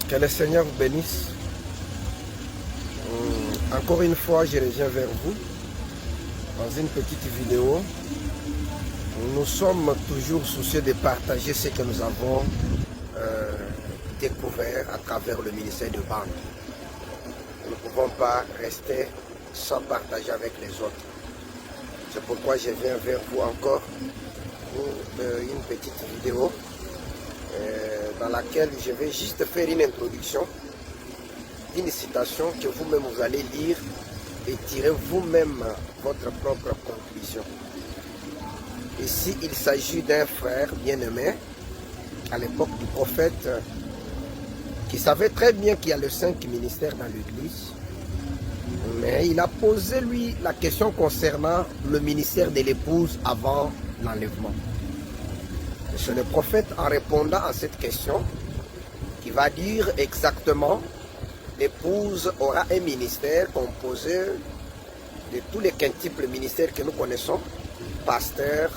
Que le Seigneur vous bénisse. Encore une fois, je reviens vers vous dans une petite vidéo. Nous sommes toujours soucieux de partager ce que nous avons découvert à travers le ministère de Banque. Nous ne pouvons pas rester sans partager avec les autres. C'est pourquoi je viens vers vous encore pour une petite vidéo dans laquelle je vais juste faire une introduction d'une citation que vous-même vous allez lire et tirer vous-même votre propre conclusion. Ici, il s'agit d'un frère bien-aimé à l'époque du prophète qui savait très bien qu'il y a le 5 ministères dans l'église, mais il a posé lui la question concernant le ministère de l'épouse avant l'enlèvement. C'est le prophète, en répondant à cette question, qui va dire exactement: l'épouse aura un ministère composé de tous les quintuples ministères que nous connaissons: pasteur,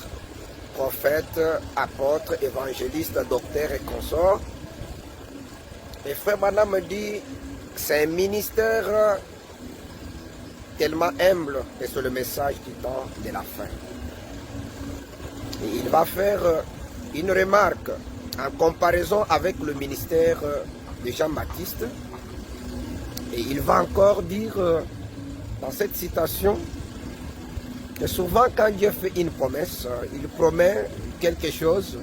prophète, apôtre, évangéliste, docteur et consort. Et Frère Branham me dit: c'est un ministère tellement humble, et c'est le message du temps de la fin. Et il va faire une remarque en comparaison avec le ministère de Jean-Baptiste. Et il va encore dire dans cette citation que souvent quand Dieu fait une promesse, il promet quelque chose.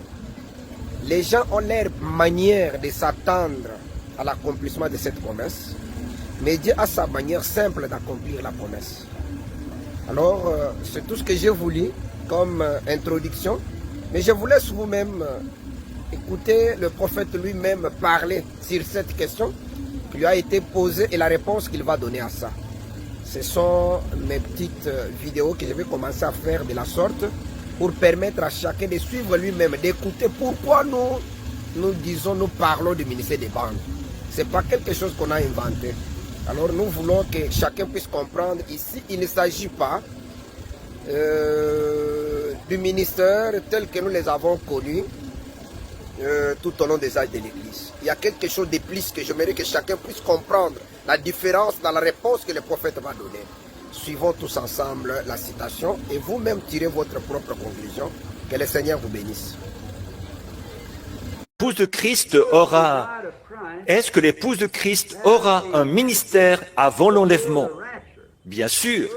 Les gens ont leur manière de s'attendre à l'accomplissement de cette promesse, mais Dieu a sa manière simple d'accomplir la promesse. Alors, c'est tout ce que j'ai voulu comme introduction, mais je vous laisse vous-même écouter le prophète lui-même parler sur cette question qui lui a été posée et la réponse qu'il va donner à ça. Ce sont mes petites vidéos que je vais commencer à faire de la sorte pour permettre à chacun de suivre lui-même, d'écouter pourquoi nous parlons du ministère des banques. Ce n'est pas quelque chose qu'on a inventé. Alors nous voulons que chacun puisse comprendre. Ici, il ne s'agit pas du ministère tel que nous les avons connus tout au long des âges de l'Église. Il y a quelque chose de plus que j'aimerais que chacun puisse comprendre, la différence dans la réponse que le prophète va donner. Suivons tous ensemble la citation et vous-même tirez votre propre conclusion. Que le Seigneur vous bénisse. L'épouse de Christ aura... Est-ce que l'épouse de Christ aura un ministère avant l'enlèvement? Bien sûr,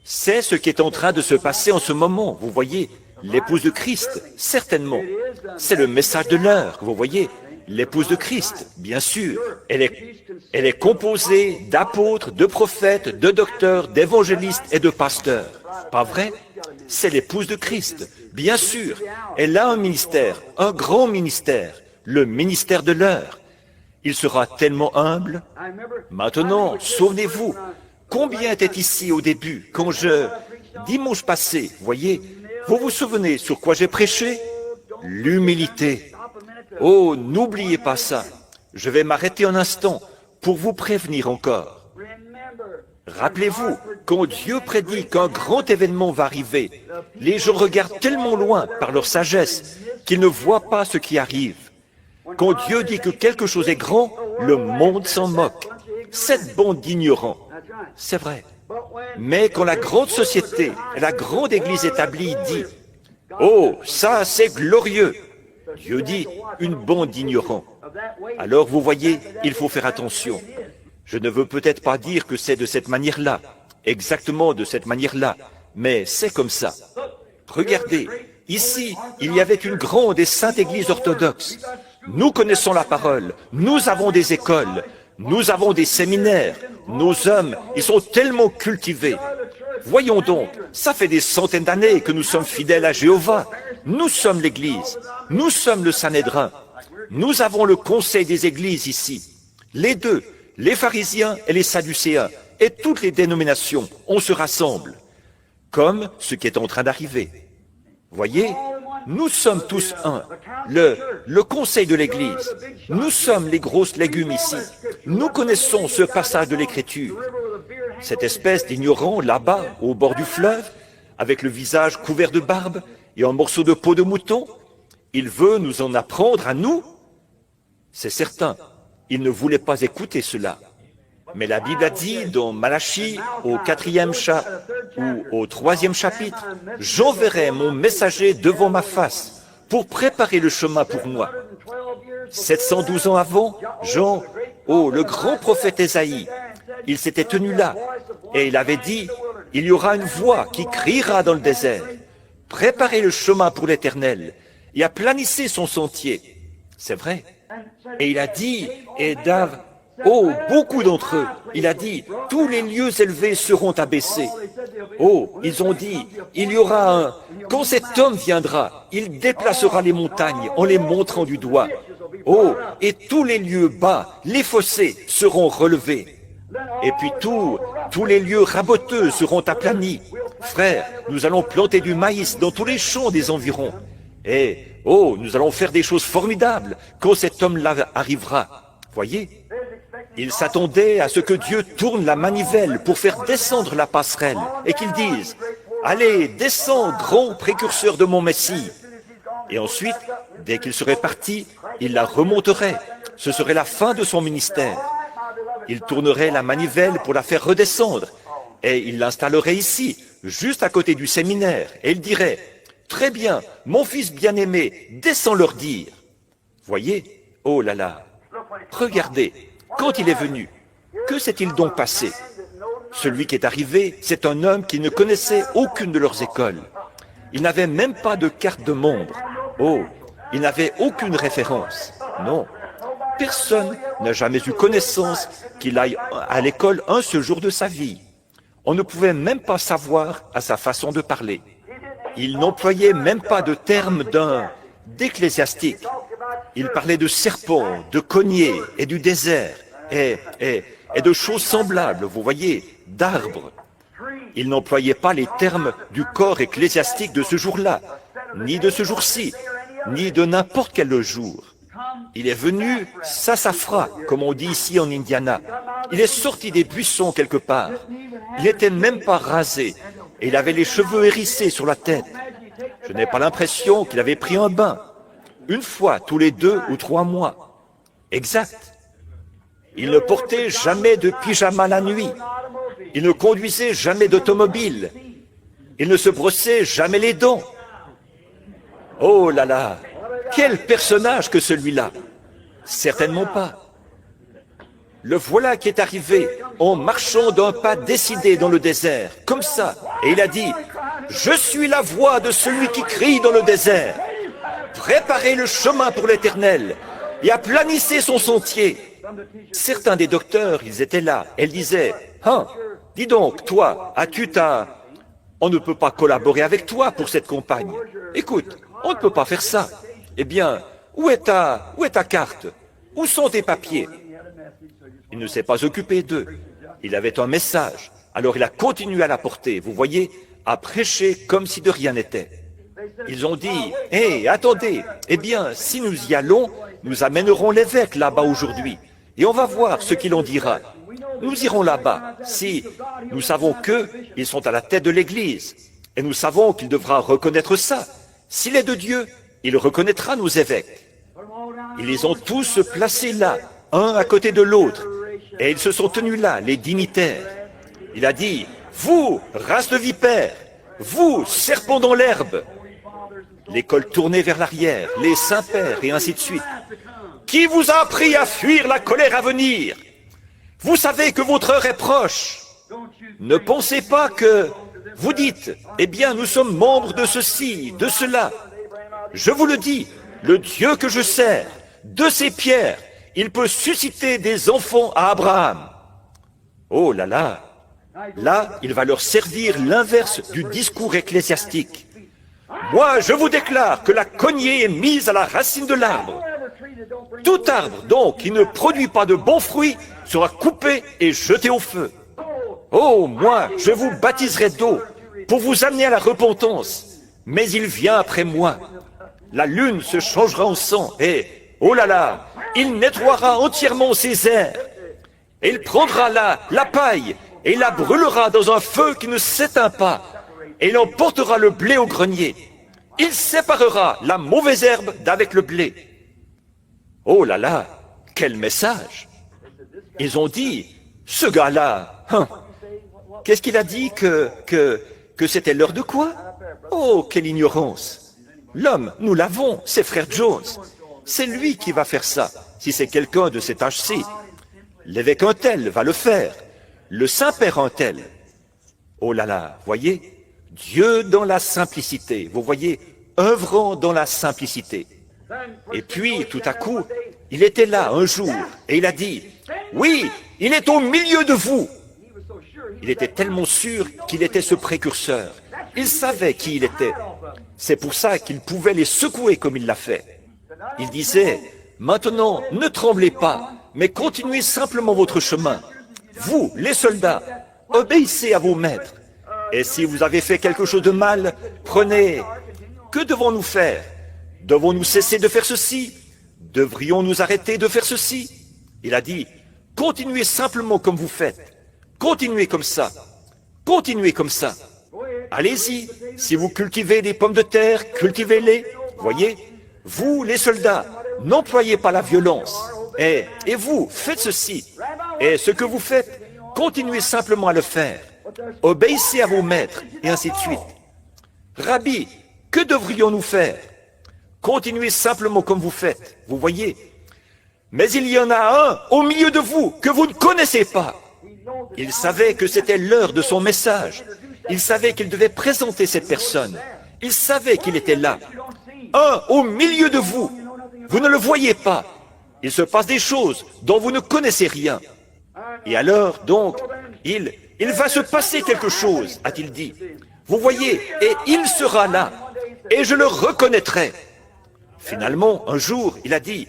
c'est ce qui est en train de se passer en ce moment, vous voyez. L'épouse de Christ, certainement. C'est le message de l'heure, vous voyez. L'épouse de Christ, bien sûr. Elle est composée d'apôtres, de prophètes, de docteurs, d'évangélistes et de pasteurs. Pas vrai? C'est l'épouse de Christ, bien sûr. Elle a un ministère, un grand ministère, le ministère de l'heure. Il sera tellement humble. Maintenant, souvenez-vous, combien était ici au début, quand dimanche passé, voyez, vous vous souvenez sur quoi j'ai prêché? L'humilité. Oh, n'oubliez pas ça. Je vais m'arrêter un instant pour vous prévenir encore. Rappelez-vous, quand Dieu prédit qu'un grand événement va arriver, les gens regardent tellement loin par leur sagesse qu'ils ne voient pas ce qui arrive. Quand Dieu dit que quelque chose est grand, le monde s'en moque. Cette bande d'ignorants, c'est vrai. Mais quand la grande société, la grande église établie dit « Oh, ça c'est glorieux !» Dieu dit « une bande d'ignorants ». Alors vous voyez, il faut faire attention. Je ne veux peut-être pas dire que c'est de cette manière-là, exactement de cette manière-là, mais c'est comme ça. Regardez, ici, il y avait une grande et sainte église orthodoxe. Nous connaissons la parole, nous avons des écoles, nous avons des séminaires, nos hommes, ils sont tellement cultivés. Voyons donc, ça fait des centaines d'années que nous sommes fidèles à Jéhovah. Nous sommes l'Église, nous sommes le Sanhédrin. Nous avons le conseil des églises ici. Les deux, les pharisiens et les sadducéens, et toutes les dénominations, on se rassemble, comme ce qui est en train d'arriver. Voyez, nous sommes tous un, le conseil de l'Église. Nous sommes les grosses légumes ici. Nous connaissons ce passage de l'Écriture. Cette espèce d'ignorant là-bas, au bord du fleuve, avec le visage couvert de barbe et un morceau de peau de mouton, il veut nous en apprendre à nous? C'est certain. Ils ne voulaient pas écouter cela. Mais la Bible a dit dans Malachie, au 4e ou au 3e chapitre, « J'enverrai mon messager devant ma face pour préparer le chemin pour moi. » 712 ans avant, Jean, le grand prophète Ésaïe, il s'était tenu là et il avait dit, « Il y aura une voix qui criera dans le désert. Préparez le chemin pour l'Éternel et aplanissez son sentier. » C'est vrai. Et il a dit, beaucoup d'entre eux, il a dit, tous les lieux élevés seront abaissés. Ils ont dit, il y aura quand cet homme viendra, il déplacera les montagnes en les montrant du doigt. Et tous les lieux bas, les fossés seront relevés. Et puis tous les lieux raboteux seront aplanis. Frères, nous allons planter du maïs dans tous les champs des environs. Et, nous allons faire des choses formidables quand cet homme-là arrivera. Voyez, ils s'attendaient à ce que Dieu tourne la manivelle pour faire descendre la passerelle et qu'il dise, « Allez, descends, grand précurseur de mon Messie !» Et ensuite, dès qu'il serait parti, il la remonterait. Ce serait la fin de son ministère. Il tournerait la manivelle pour la faire redescendre et il l'installerait ici, juste à côté du séminaire, et il dirait, « Très bien, mon fils bien-aimé, descends leur dire. » Voyez, oh là là, regardez, quand il est venu, que s'est-il donc passé? Celui qui est arrivé, c'est un homme qui ne connaissait aucune de leurs écoles. Il n'avait même pas de carte de membre. Il n'avait aucune référence. Non, personne n'a jamais eu connaissance qu'il aille à l'école un seul jour de sa vie. On ne pouvait même pas savoir à sa façon de parler. Il n'employait même pas de termes d'ecclésiastique. Il parlait de serpents, de cognés et du désert, et de choses semblables, vous voyez, d'arbres. Il n'employait pas les termes du corps ecclésiastique de ce jour-là, ni de ce jour-ci, ni de n'importe quel jour. Il est venu sassafras, comme on dit ici en Indiana. Il est sorti des buissons quelque part. Il n'était même pas rasé, et il avait les cheveux hérissés sur la tête. Je n'ai pas l'impression qu'il avait pris un bain. Une fois tous les 2 ou 3 mois. Exact. Il ne portait jamais de pyjama la nuit. Il ne conduisait jamais d'automobile. Il ne se brossait jamais les dents. Oh là là, quel personnage que celui-là! Certainement pas. Le voilà qui est arrivé en marchant d'un pas décidé dans le désert, comme ça, et il a dit, « Je suis la voix de celui qui crie dans le désert. Préparez le chemin pour l'Éternel et aplanissez son sentier. » Certains des docteurs, ils étaient là, elles disaient, « Dis donc, toi, on ne peut pas collaborer avec toi pour cette campagne. Écoute, on ne peut pas faire ça. Eh bien, où est ta carte? Où sont tes papiers? » Il ne s'est pas occupé d'eux. Il avait un message. Alors il a continué à l'apporter, vous voyez, à prêcher comme si de rien n'était. Ils ont dit, « Hé, attendez, eh bien, si nous y allons, nous amènerons l'évêque là-bas aujourd'hui, et on va voir ce qu'il en dira. Nous irons là-bas, si nous savons qu'ils sont à la tête de l'Église, et nous savons qu'il devra reconnaître ça. S'il est de Dieu, il reconnaîtra nos évêques. » Ils les ont tous placés là, un à côté de l'autre, et ils se sont tenus là, les dignitaires. Il a dit, « Vous, race de vipères, vous, serpents dans l'herbe !» L'école tournée vers l'arrière, les saints-pères, et ainsi de suite. « Qui vous a appris à fuir la colère à venir? Vous savez que votre heure est proche. Ne pensez pas que vous dites, eh bien, nous sommes membres de ceci, de cela. Je vous le dis, le Dieu que je sers, de ces pierres, il peut susciter des enfants à Abraham. » Oh là là! Là, il va leur servir l'inverse du discours ecclésiastique. « Moi, je vous déclare que la cognée est mise à la racine de l'arbre. Tout arbre, donc, qui ne produit pas de bons fruits, sera coupé et jeté au feu. Oh, moi, je vous baptiserai d'eau pour vous amener à la repentance. Mais il vient après moi. La lune se changera en sang et, oh là là, il nettoiera entièrement ses airs. Et il prendra la paille et il la brûlera dans un feu qui ne s'éteint pas. Et il emportera le blé au grenier. Il séparera la mauvaise herbe d'avec le blé. » Oh là là, quel message! Ils ont dit, ce gars-là, qu'est-ce qu'il a dit que c'était l'heure de quoi? Oh, quelle ignorance! L'homme, nous l'avons, c'est frère Jones. C'est lui qui va faire ça, si c'est quelqu'un de cet âge-ci. L'évêque un tel va le faire, le Saint-Père un tel. Oh là là, voyez, Dieu dans la simplicité, vous voyez, œuvrant dans la simplicité. Et puis, tout à coup, il était là un jour, et il a dit, oui, il est au milieu de vous. Il était tellement sûr qu'il était ce précurseur. Il savait qui il était. C'est pour ça qu'il pouvait les secouer comme il l'a fait. Il disait, maintenant, ne tremblez pas, mais continuez simplement votre chemin. Vous, les soldats, obéissez à vos maîtres. Et si vous avez fait quelque chose de mal, prenez. Que devons-nous faire? Devons-nous cesser de faire ceci? Devrions-nous arrêter de faire ceci? Il a dit, continuez simplement comme vous faites. Continuez comme ça. Continuez comme ça. Allez-y. Si vous cultivez des pommes de terre, cultivez-les. Voyez, vous, les soldats, n'employez pas la violence. Et vous, faites ceci. Et ce que vous faites, continuez simplement à le faire. Obéissez à vos maîtres, et ainsi de suite. Rabbi, que devrions-nous faire? Continuez simplement comme vous faites, vous voyez. Mais il y en a un au milieu de vous que vous ne connaissez pas. Il savait que c'était l'heure de son message. Il savait qu'il devait présenter cette personne. Il savait qu'il était là. Un au milieu de vous. Vous ne le voyez pas. Il se passe des choses dont vous ne connaissez rien. Et alors, donc, il va se passer quelque chose, a-t-il dit. Vous voyez, et il sera là. Et je le reconnaîtrai. Finalement, un jour, il a dit,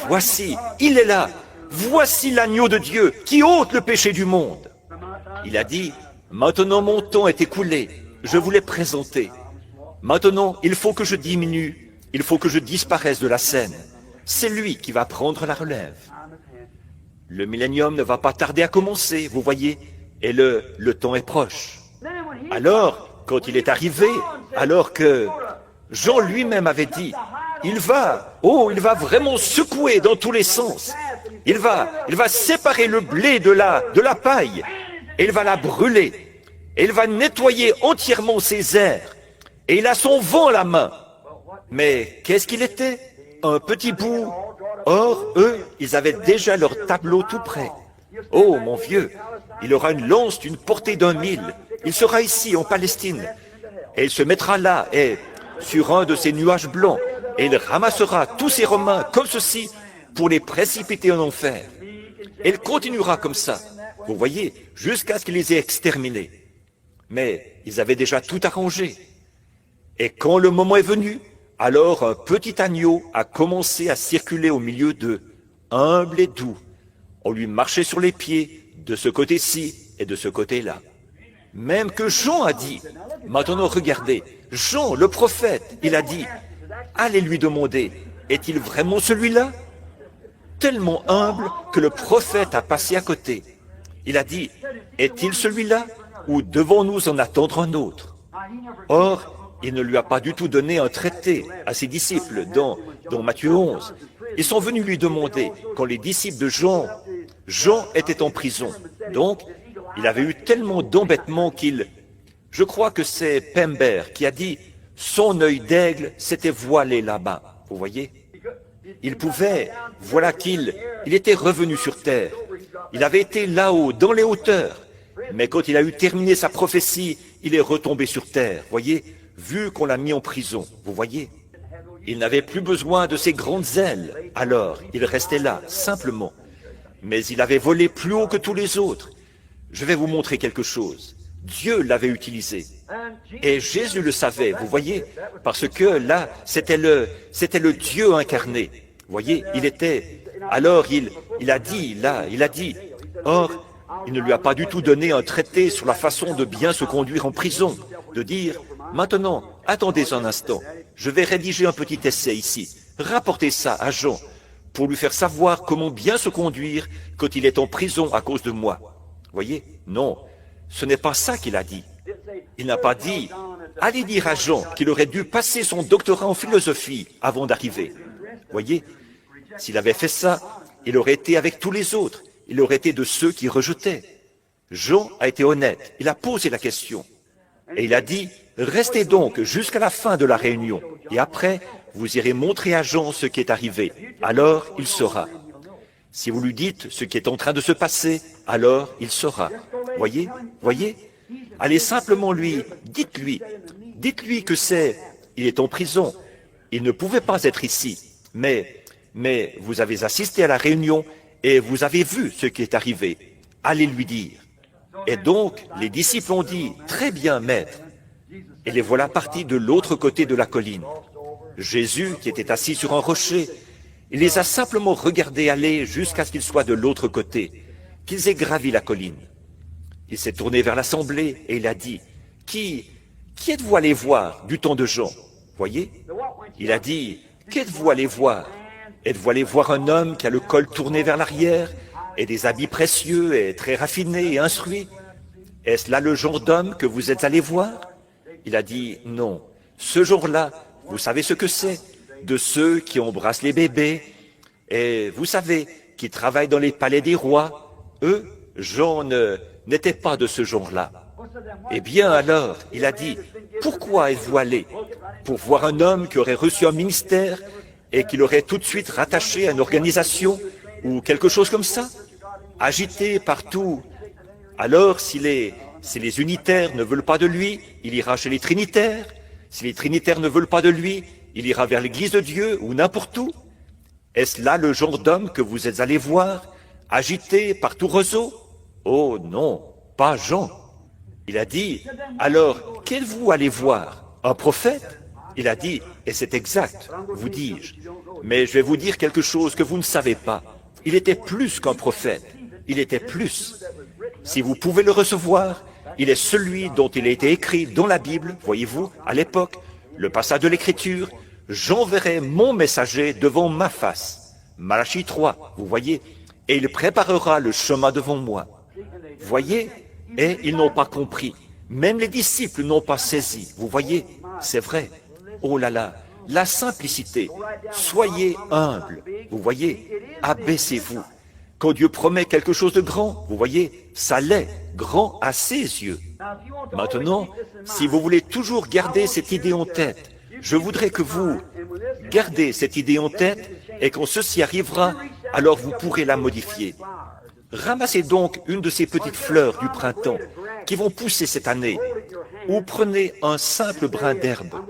voici, il est là. Voici l'agneau de Dieu qui ôte le péché du monde. Il a dit, maintenant mon temps est écoulé. Je vous l'ai présenté. Maintenant, il faut que je diminue. Il faut que je disparaisse de la scène. C'est lui qui va prendre la relève. Le millénium ne va pas tarder à commencer, vous voyez, et le temps est proche. Alors, quand il est arrivé, alors que Jean lui-même avait dit, il va vraiment secouer dans tous les sens. Il va séparer le blé de la paille, et il va la brûler, et il va nettoyer entièrement ses airs, et il a son vent à la main. Mais qu'est-ce qu'il était? Un petit bout. Or, eux, ils avaient déjà leur tableau tout prêt. Oh, mon vieux, il aura une lance d'une portée d'1 000. Il sera ici, en Palestine. Et il se mettra là, et sur un de ces nuages blancs, et il ramassera tous ces Romains comme ceci pour les précipiter en enfer. Et il continuera comme ça, vous voyez, jusqu'à ce qu'il les ait exterminés. Mais ils avaient déjà tout arrangé. Et quand le moment est venu, alors un petit agneau a commencé à circuler au milieu d'eux, humble et doux. On lui marchait sur les pieds, de ce côté-ci et de ce côté-là. Même que Jean a dit, maintenant regardez, Jean, le prophète, il a dit, allez lui demander, est-il vraiment celui-là? Tellement humble que le prophète a passé à côté. Il a dit, est-il celui-là ou devons-nous en attendre un autre? Or, il ne lui a pas du tout donné un traité à ses disciples dans Matthieu 11. Ils sont venus lui demander, quand les disciples de Jean était en prison. Donc, il avait eu tellement d'embêtements je crois que c'est Pember qui a dit, son œil d'aigle s'était voilé là-bas. Vous voyez? Il pouvait, voilà qu'il était revenu sur terre. Il avait été là-haut, dans les hauteurs. Mais quand il a eu terminé sa prophétie, il est retombé sur terre. Voyez? Vu qu'on l'a mis en prison, vous voyez? Il n'avait plus besoin de ses grandes ailes. Alors, il restait là, simplement. Mais il avait volé plus haut que tous les autres. Je vais vous montrer quelque chose. Dieu l'avait utilisé. Et Jésus le savait, vous voyez? Parce que là, c'était le Dieu incarné. Vous voyez? Alors il a dit, or, il ne lui a pas du tout donné un traité sur la façon de bien se conduire en prison, de dire, maintenant, attendez un instant, je vais rédiger un petit essai ici, rapportez ça à Jean, pour lui faire savoir comment bien se conduire quand il est en prison à cause de moi. Voyez? Non, ce n'est pas ça qu'il a dit. Il n'a pas dit, allez dire à Jean qu'il aurait dû passer son doctorat en philosophie avant d'arriver. Voyez? S'il avait fait ça, il aurait été avec tous les autres. Il aurait été de ceux qui rejetaient. Jean a été honnête. Il a posé la question. Et il a dit, restez donc jusqu'à la fin de la réunion. Et après, vous irez montrer à Jean ce qui est arrivé. Alors, il saura. Si vous lui dites ce qui est en train de se passer, alors il saura. Voyez, voyez? Allez simplement dites-lui que il est en prison. Il ne pouvait pas être ici. Mais vous avez assisté à la réunion et vous avez vu ce qui est arrivé. Allez lui dire. Et donc, les disciples ont dit, très bien, maître. Et les voilà partis de l'autre côté de la colline. Jésus, qui était assis sur un rocher, il les a simplement regardés aller jusqu'à ce qu'ils soient de l'autre côté, qu'ils aient gravi la colline. Il s'est tourné vers l'assemblée et il a dit, qui êtes-vous allé voir du temps de Jean? Voyez? Il a dit, qu'êtes-vous allé voir? Êtes-vous allé voir un homme qui a le col tourné vers l'arrière et des habits précieux et très raffinés et instruits? Est-ce là le genre d'homme que vous êtes allé voir? Il a dit, non. Ce jour-là, vous savez ce que c'est? De ceux qui embrassent les bébés et, vous savez, qui travaillent dans les palais des rois. Eux, Jean n'était pas de ce genre-là. Eh bien alors, il a dit, pourquoi êtes-vous allé? Pour voir un homme qui aurait reçu un ministère et qui l'aurait tout de suite rattaché à une organisation ou quelque chose comme ça? Agité partout. Alors, si les unitaires ne veulent pas de lui, il ira chez les trinitaires. Si les trinitaires ne veulent pas de lui, il ira vers l'église de Dieu ou n'importe où. Est-ce là le genre d'homme que vous êtes allé voir, agité par tout réseau? Oh non, pas Jean. Il a dit, alors, qu'êtes-vous allé voir? Un prophète? Il a dit, et c'est exact, vous dis-je. Mais je vais vous dire quelque chose que vous ne savez pas. Il était plus qu'un prophète. Il était plus. Si vous pouvez le recevoir, il est celui dont il a été écrit dans la Bible, voyez-vous, à l'époque, le passage de l'Écriture, j'enverrai mon messager devant ma face. Malachie 3, vous voyez, et il préparera le chemin devant moi. Voyez, et ils n'ont pas compris. Même les disciples n'ont pas saisi. Vous voyez, c'est vrai. Oh là là, la simplicité. Soyez humble. Vous voyez, abaissez-vous. Quand Dieu promet quelque chose de grand, vous voyez, ça l'est, grand à ses yeux. Maintenant, si vous voulez toujours garder cette idée en tête, je voudrais que vous gardez cette idée en tête et quand ceci arrivera, alors vous pourrez la modifier. Ramassez donc une de ces petites fleurs du printemps qui vont pousser cette année ou prenez un simple brin d'herbe,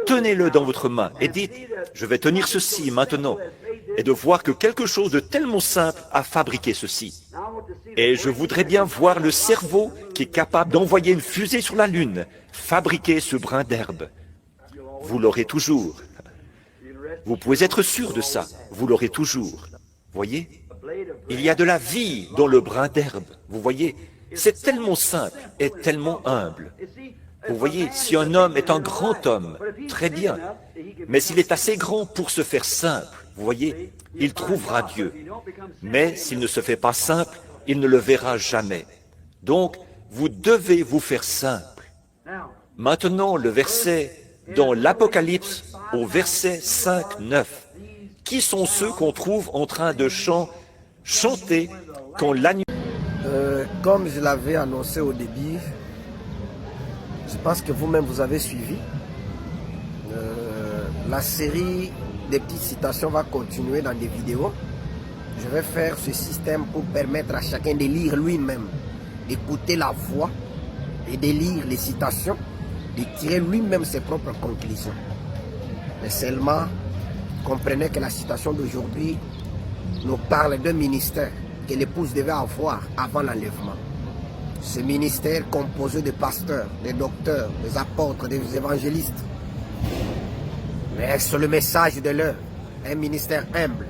tenez-le dans votre main et dites « je vais tenir ceci maintenant » et de voir que quelque chose de tellement simple a fabriqué ceci. Et je voudrais bien voir le cerveau qui est capable d'envoyer une fusée sur la Lune, fabriquer ce brin d'herbe. Vous l'aurez toujours. Vous pouvez être sûr de ça, vous l'aurez toujours. Voyez? Il y a de la vie dans le brin d'herbe, vous voyez? C'est tellement simple et tellement humble. Vous voyez, si un homme est un grand homme, très bien. Mais s'il est assez grand pour se faire simple, vous voyez, il trouvera Dieu. Mais s'il ne se fait pas simple, il ne le verra jamais. Donc, vous devez vous faire simple. Maintenant, le verset dans l'Apocalypse, au verset 5, 9. Qui sont ceux qu'on trouve en train de chanter quand la nuit... Comme je l'avais annoncé au début, je pense que vous-même vous avez suivi. La série des petites citations va continuer dans des vidéos. Je vais faire ce système pour permettre à chacun de lire lui-même, d'écouter la voix et de lire les citations, de tirer lui-même ses propres conclusions. Mais seulement, comprenez que la citation d'aujourd'hui nous parle d'un ministère que l'épouse devait avoir avant l'enlèvement. Ce ministère composé de pasteurs, de docteurs, des apôtres, des évangélistes. Mais c'est le message de l'heure, un ministère humble,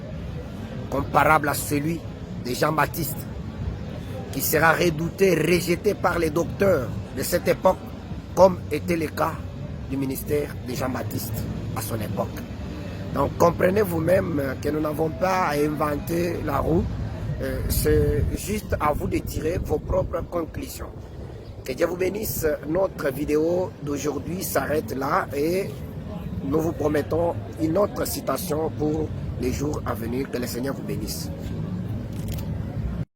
comparable à celui de Jean-Baptiste, qui sera redouté, rejeté par les docteurs de cette époque, comme était le cas du ministère de Jean-Baptiste à son époque. Donc comprenez vous-même que nous n'avons pas à inventer la roue, c'est juste à vous de tirer vos propres conclusions. Que Dieu vous bénisse. Notre vidéo d'aujourd'hui s'arrête là et nous vous promettons une autre citation pour les jours à venir. Que le Seigneur vous bénisse.